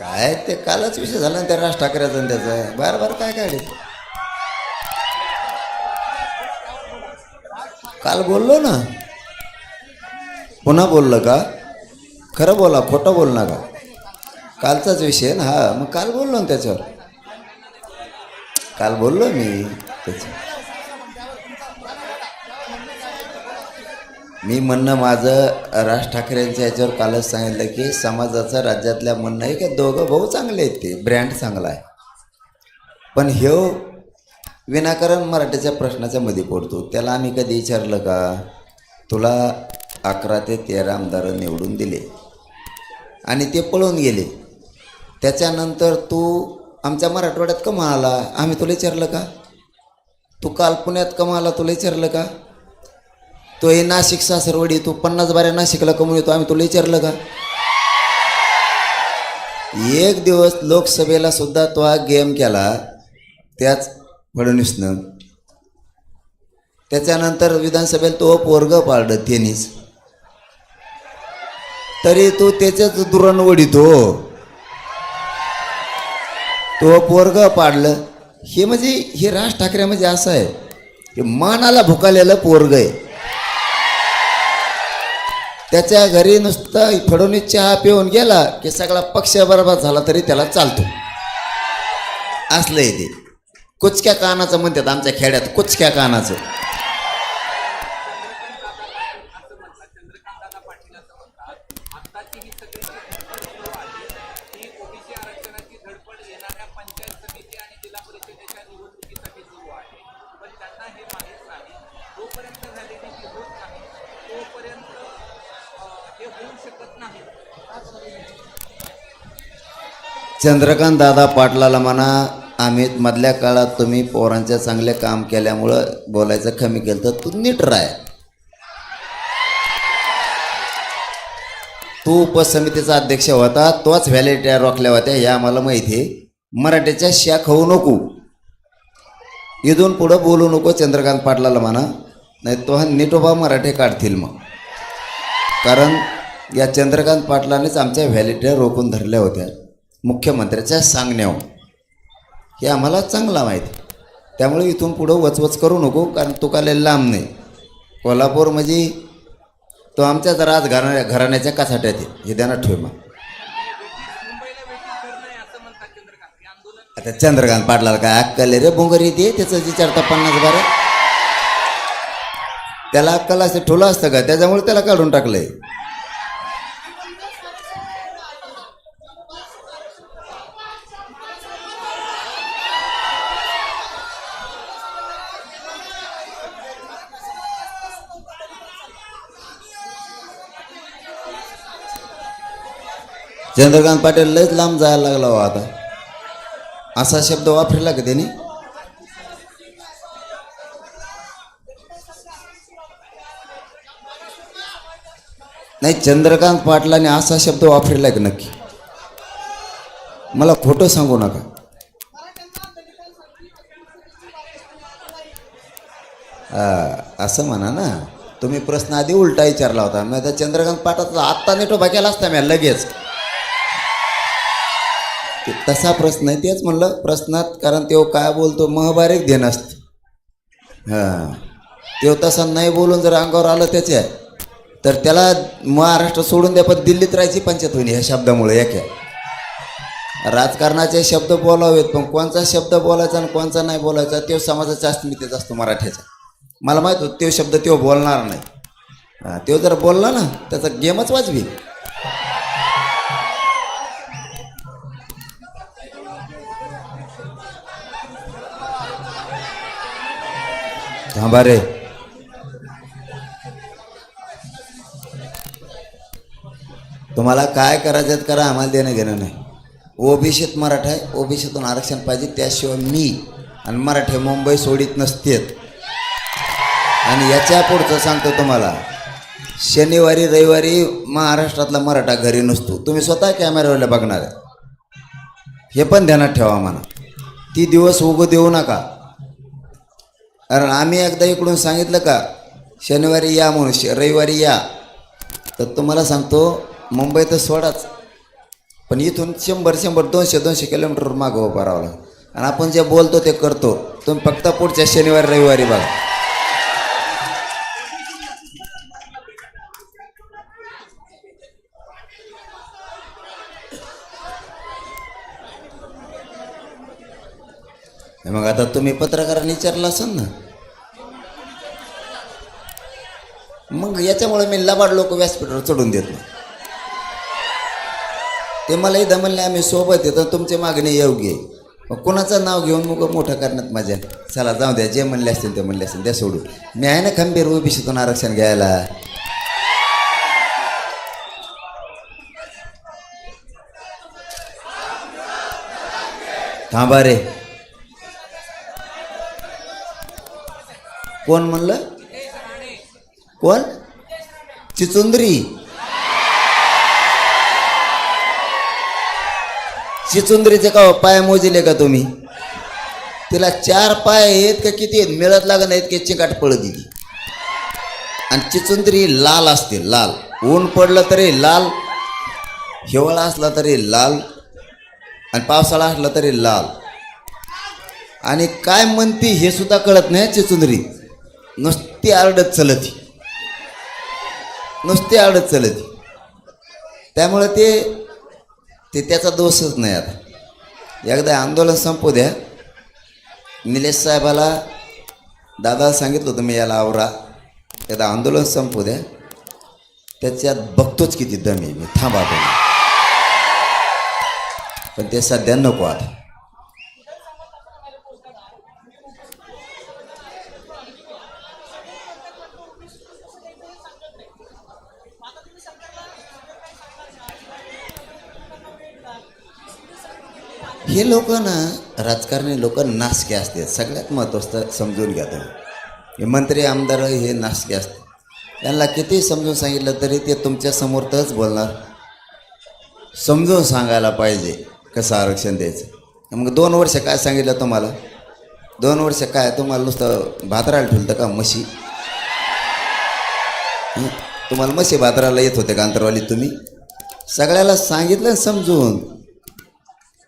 काय ते कालच विषय झाला ना त्या राज ठाकरेचा आणि त्याचा बार बार काय काढे. काल बोललो ना, पुन्हा बोललं का? खरं बोला, खोटं बोल नका. कालचाच विषय ना हा, मग काल बोललो ना त्याच्यावर. काल बोललो मी त्याच्यावर. मी म्हणणं माझं राज ठाकरेंच्या याच्यावर कालच सांगितलं की समाजाचं राज्यातल्या म्हणणं आहे की दोघं भाऊ चांगले आहेत, ते ब्रँड चांगला आहे, पण ह्यो विनाकारण मराठीच्या प्रश्नाच्या मध्ये पडतो. त्याला आम्ही कधी विचारलं का तुला 11 ते 13 आमदार निवडून दिले आणि ते पळून गेले, त्याच्यानंतर तू आमच्या मराठवाड्यात का आला, आम्ही तुला विचारलं का? तू काल पुण्यात का आला, तुला विचारलं का? तो हे नाशिक सासरवडी तू 50 बाऱ्या नाशिकला कमवून येतो, आम्ही तुला विचारलं का? एक दिवस लोकसभेला सुद्धा तो हा गेम केला त्याच फडणवीसनं, त्याच्यानंतर विधानसभेला तो पोरग पाळलं त्यांनीच, तरी तू त्याच्याच दुरण वडीतो. तो पोरग पाडलं हे म्हणजे हे राज ठाकरे म्हणजे असं आहे की मानाला भुकालेलं पोरग आहे. त्याच्या घरी नुसतं फडणवीस चहा पिऊन गेला की सगळा पक्ष बरबाद झाला तरी त्याला चालतो, असलं आहे ते. कुचक्या कानाचं म्हणतात आमच्या खेड्यात, कुचक्या कानाचं. चंद्रकांत दादा पाटलाला म्हणा आम्ही मधल्या काळात तुम्ही पोरांच्या चांगले काम केल्यामुळं बोलायचं कमी केलं, तर तू नीट राह. तू उपसमितीचा अध्यक्ष होता, तोच व्हॅलिडिटी रोखल्या होत्या हे आम्हाला माहिती आहे. मराठीच्या शाख होऊ नको, इथून पुढं बोलू नको चंद्रकांत पाटलाला म्हणा, नाही तो हा नीटोबा मराठी काढतील मग. कारण या चंद्रकांत पाटलानेच आमच्या व्हॅलिडिटी रोखून धरल्या होत्या मुख्यमंत्र्याच्या सांगण्यावर, हे आम्हाला चांगला माहिती. त्यामुळे इथून पुढं वचवच करू नको, कारण तो का लय लांब नाही. कोल्हापूर म्हणजे तो आमच्याच घराण्याच्या कासाट्यात आहे, हे ध्यानात ठेव. मग आता चंद्रकांत पाटलाला काय अक्कल रे बोंगर येते त्याचं विचारता 50 बारा, त्याला अक्कल असं ठोलं असतं का? त्याच्यामुळे त्याला काढून टाकलंय. चंद्रकांत पाटील लयच लांब जायला लागला हो आता, असा शब्द वापरला का त्यांनी? नाही, चंद्रकांत पाटलाने असा शब्द वापरला का नक्की? मला खोटं सांगू नका. असं म्हणा ना, तुम्ही प्रश्न आधी उलटा विचारला होता. मी आता चंद्रकांत पाटलाचा आत्ता नेटोबा केला असता मी लगेच. तसा प्रश्न नाही, तेच म्हणलं प्रश्नात, कारण तो काय बोलतो महबारीक देण असतं. हां, तो तसा नाही बोलून जर अंगावर आलं त्याच्या, तर त्याला महाराष्ट्र सोडून द्या, पण दिल्लीत राहायची पंचायत होईल ह्या शब्दामुळे. एका राजकारणाचे शब्द बोलावेत, पण कोणचा शब्द बोलायचा आणि कोणचा नाही बोलायचा तो समाजाच्या अस्मितेत असतो मराठ्याचा. मला माहीत होतं तो शब्द तो बोलणार नाही. हां, तो जर बोलला ना त्याचा गेमच वाजवी. थांबा रे, तुम्हाला काय करायचं करा, आम्हाला देणं घेणं नाही. ओबीसीत मराठा आहे, ओबीसीतून आरक्षण पाहिजे, त्याशिवाय मी आणि मराठे मुंबई सोडित नसतेत. आणि याच्या पुढचं सांगतो तुम्हाला, शनिवारी रविवारी महाराष्ट्रातला मराठा घरी नसतो. तुम्ही स्वतः कॅमेऱ्यावर बघणार आहे, हे पण ध्यानात ठेवा म्हणा. ती दिवस उगू देऊ नका. कारण आम्ही एकदा इकडून सांगितलं का शनिवारी या म्हणून, रविवारी या, तर तुम्हाला सांगतो मुंबईत सोडाच, पण इथून 100-200 किलोमीटर मागं उभं राहावं लागतं. आणि आपण जे बोलतो ते करतो. तुम्ही फक्त पुढच्या शनिवार रविवारी बघा. मग आता तुम्ही पत्रकारांनी विचारलं असाल ना, मग याच्यामुळे मी लबाड लोक व्यासपीठावर चढून देत नाही. ते मला इथं म्हणले आम्ही सोबत येतो, तुमची मागणी योग्य आहे. मग कोणाचं नाव घेऊन मग मोठं करण्यात मजा. चला जाऊ द्या, जे म्हणले असतील ते म्हणले असतील, त्या सोडून. मी आहे ना खंबीर ओबीसीतून आरक्षण घ्यायला. थांबा रे, कोण म्हणलं? कोण? चिचुंद्री. चिचुंद्रीचे का पाय मोजिले का तुम्ही? तिला 4 पाय आहेत का किती आहेत मिळत लागत नाहीत की चिकाट पळत दिली. आणि चिचुंद्री लाल असते, लाल. ऊन पडलं तरी लाल, हिवाळा असला तरी लाल, आणि पावसाळा असला तरी लाल. आणि काय म्हणती हे सुद्धा कळत नाही चिचुंद्री. नुसती आरडत चलती, नुसती आरडत चलती. त्यामुळे ते त्याचा दोषच नाही. आता एकदा आंदोलन संपू द्या. निलेश साहेबाला दादा सांगितलं होतं मी याला आवरा, एकदा आंदोलन संपू द्या, त्याच्यात बघतोच किती दम आहे मी. थांबा तुम्ही, पण ते सध्या नको. आता हे लोक ना, राजकारणी लोक नासके असतात. सगळ्यात महत्त्वाचं समजून घ्या तुम्ही. हे मंत्री आमदार हे नासके असतात. त्यांना किती समजून सांगितलं तरी ते तुमच्या समोरच बोलणार. समजून सांगायला पाहिजे कसं आरक्षण द्यायचं. मग 2 वर्ष काय सांगितलं तुम्हाला? 2 वर्ष काय तुम्हाला नुसतं भातरायला ठेवलं का म्हशी? तुम्हाला म्हशी भातरायला येत होते का अंतरवाली? तुम्ही सगळ्याला सांगितलं समजून.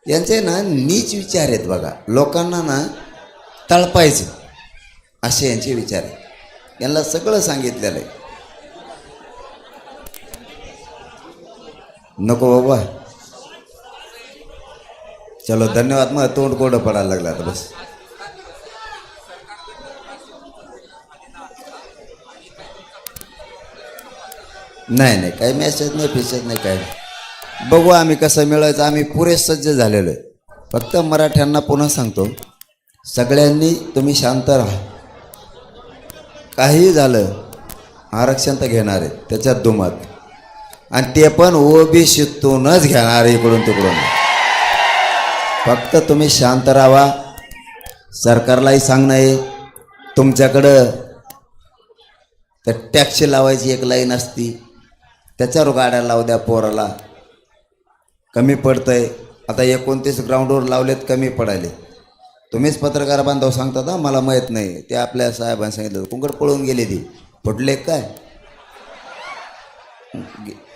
यांचे ना नीच विचार आहेत बघा. लोकांना ना तळपायचं असे यांचे विचार आहेत. यांना सगळं सांगितलेलं आहे. नको बाबा, चलो धन्यवाद. मग तोंड कोरडं पडायला लागलं आता बस. नाही काही मेसेज नाही, फिसेज नाही, काय बघू आम्ही कसं मिळवायचं. आम्ही पुरे सज्ज झालेलो आहे. फक्त मराठ्यांना पुन्हा सांगतो, सगळ्यांनी तुम्ही शांत राहा. काही झालं आरक्षण तर घेणार आहे, त्याच्यात दुमत. आणि ते पण ओबीसीतूनच घेणार इकडून तिकडून. फक्त तुम्ही शांत राहा. सरकारलाही सांगणं आहे, तुमच्याकडं तर टॅक्स लावायची एक लाईन असती, त्याच्यावर गाड्या लावू द्या. पोराला कमी पडतंय. आता 29 ग्राउंडवर लावलेत, कमी पडायले. तुम्हीच पत्रकार बांधव सांगतात ना, मला माहीत नाही. ते आपल्या साहेबांनी सांगितलं, कुंकड पळून गेले, ती फुटले काय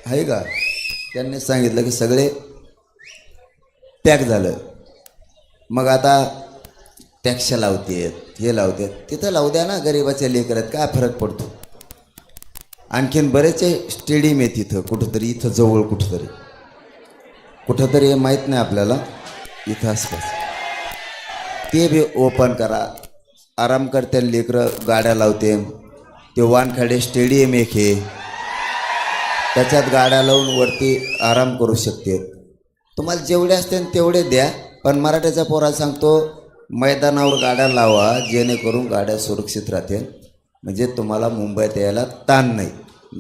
आहे का? त्यांनी सांगितलं की सगळे पॅक झालं. मग आता टॅक्स लावतेत, हे लावतात. तिथं लावू द्या ना, गरिबाच्या लेकरात काय फरक पडतो? आणखीन बरेचसे स्टेडियम आहे तिथं कुठंतरी, इथं जवळ कुठंतरी हे माहीत नाही आपल्याला, इथं आसपास. ते बी ओपन करा. आराम करते लेकरं, गाड्या लावते. ते वानखेडे स्टेडियम एक हे, त्याच्यात गाड्या लावून वरती आराम करू शकते. तुम्हाला जेवढे असते तेवढे द्या. पण मराठ्याच्या पोराला सांगतो, मैदानावर गाड्या लावा, जेणेकरून गाड्या सुरक्षित राहतील. म्हणजे तुम्हाला मुंबईत यायला ताण नाही.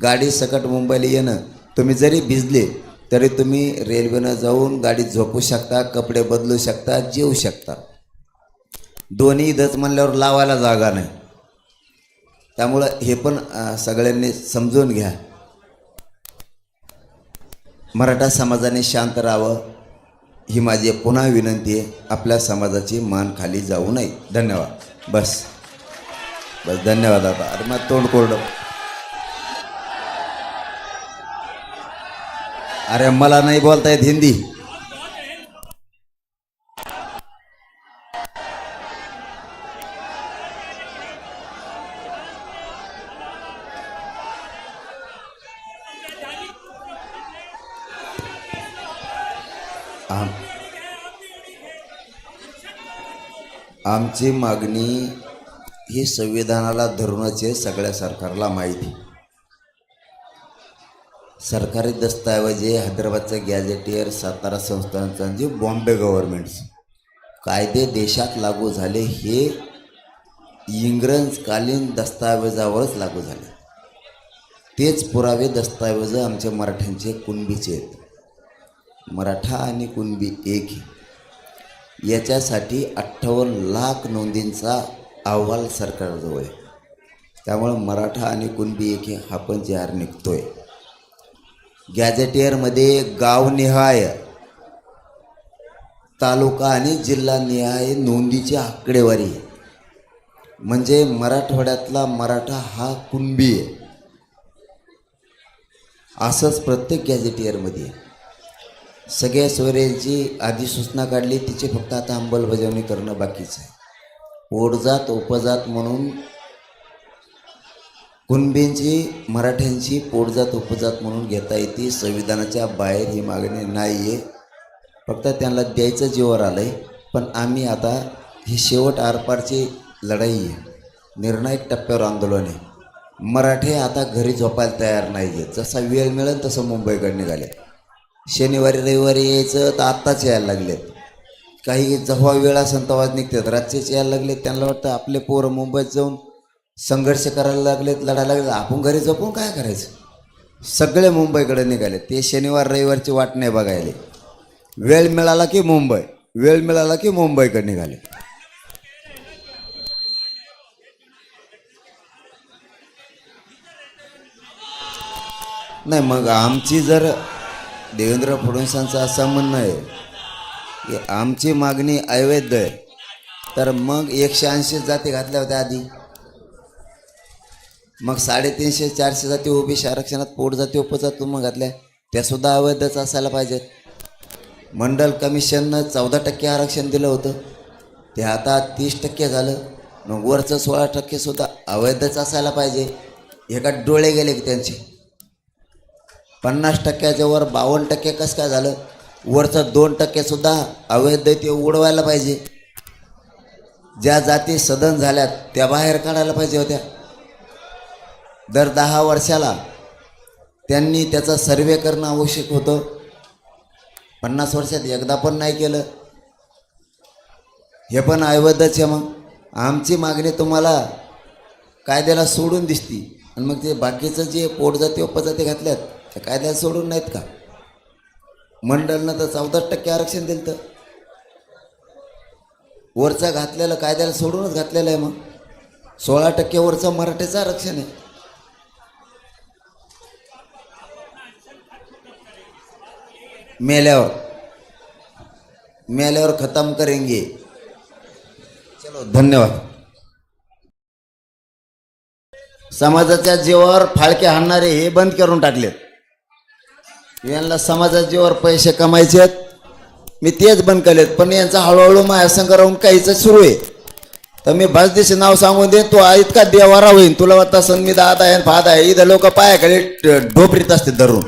गाडी सकट मुंबईला येणं, तुम्ही जरी भिजले तरी तुम्ही रेल्वेनं जाऊन गाडीत झोपू शकता, कपडे बदलू शकता, जेवू शकता. दोन्ही इथंच म्हणल्यावर लावायला जागा नाही. त्यामुळं हे पण सगळ्यांनी समजून घ्या. मराठा समाजाने शांत राहावं ही माझी पुन्हा विनंती आहे. आपल्या समाजाची मान खाली जाऊ नये. धन्यवाद. बस धन्यवाद. आता अरे मग तोंड कोरडं. अरे मला नाही बोलता येत हिंदी. आम आमची मागणी ही संविधानाला धरूनच आहे, सगळ्या सरकारला माहिती. सरकारी दस्तऐवज हैदराबादचं गॅजेटियर, सातारा संस्थानांची, बॉम्बे गव्हर्नमेंट्स कायदे देशात लागू झाले हे इंग्रजकालीन दस्तऐवजावरच लागू झाले. तेच पुरावे दस्तऐवज आमच्या मराठ्यांचे कुणबीचे आहेत. मराठा आणि कुणबी एक आहे. याच्यासाठी 58 लाख नोंदींचा अहवाल सरकारजवळ आहे. त्यामुळं मराठा आणि कुणबी एक आहे हा पण जे आर निघतोय. गॅजेटियरमध्ये गावनिहाय, तालुका आणि जिल्हानिहाय नोंदीची आकडेवारी आहे. म्हणजे मराठवाड्यातला मराठा हा कुणबी आहे असंच प्रत्येक गॅजेटियरमध्ये आहे. सगळ्या सोयऱ्यांची अधिसूचना काढली, तिची फक्त आता अंमलबजावणी करणं बाकीचं आहे. पोटजात उपजात म्हणून कुणबींची मराठ्यांची पोटजात उपजात म्हणून घेता येते. संविधानाच्या बाहेर ही मागणी नाही आहे. फक्त त्यांना द्यायचं जीवावर आलं आहे. पण आम्ही आता ही शेवट आरपारची लढाई आहे, निर्णायक टप्प्यावर आंदोलन आहे. मराठे आता घरी झोपायला तयार नाही आहेत. जसा वेळ मिळेल तसं मुंबईकडे निघाले. शनिवारी रविवारी यायचं तर आत्ताच यायला लागलेत. काही जेव्हा वेळ असेल तेव्हाच निघतात, रात्रीच यायला लागलेत. त्यांना वाटतं आपले पोरं मुंबईत जाऊन संघर्ष करायला लागलेत, लढायला लागलेत, आपण घरी झोपून काय करायचं. सगळे मुंबईकडे निघाले. ते शनिवार रविवारची वाट नाही बघायला. वेळ मिळाला की मुंबई, वेळ मिळाला की मुंबईकडे निघाले. नाही मग आमची जर देवेंद्र फडणवीसांचं असं म्हणणं आहे की आमची मागणी अवैध आहे, तर मग 180 जाती घातल्या होत्या आधी. मग 350-400 जाती ओबीसी आरक्षणात पोट जाती उपजाती मग घातल्या, त्यासुद्धा अवैधच असायला पाहिजेत. मंडल कमिशननं 14% आरक्षण दिलं होतं, ते आता 30% झालं. मग वरचं 16% सुद्धा अवैधच असायला पाहिजे. एका डोळे गेले की त्यांचे. 50%च्या वर 52% कसं काय झालं. वरचं 2% सुद्धा अवैध ते उडवायला पाहिजे. ज्या जाती सदन झाल्यात त्या बाहेर काढायला पाहिजे होत्या. दर 10 वर्षाला त्यांनी त्याचा सर्वे करणं आवश्यक होतं. 50 वर्षात एकदा पण नाही केलं. हे पण अवैधच आहे. मग आमची मागणी तुम्हाला कायद्याला सोडून दिसती, आणि मग ते बाकीचं जे पोटजाती उपजाती घातल्यात त्या कायद्याला सोडून नाहीत का. मंडळनं तर 14% आरक्षण दिलं, तर वरचं घातलेलं कायद्याला सोडूनच घातलेलं आहे. मग 16% वरचं मराठीचं आरक्षण आहे. मेल्यावर खतम करेंगे. चलो धन्यवाद. समाजाच्या जीवावर फाळके हाणणारे हे बंद करून टाकलेत. यांना समाजाच्या जीवावर पैसे कमायचे आहेत, मी तेच बंद केलेत. पण यांचा हळूहळू माझ्यासंग राहून काहीच सुरू आहे. तर मी भाजदेशी नाव सांगून दे, तो इतका देवारा होईन तुला वाटतं सण मी दादा आहे फादा आहे. इथं लोक पायाखाली ढोपरीत असते धरून.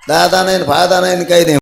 दादा नाही फादा नाही काही नाही.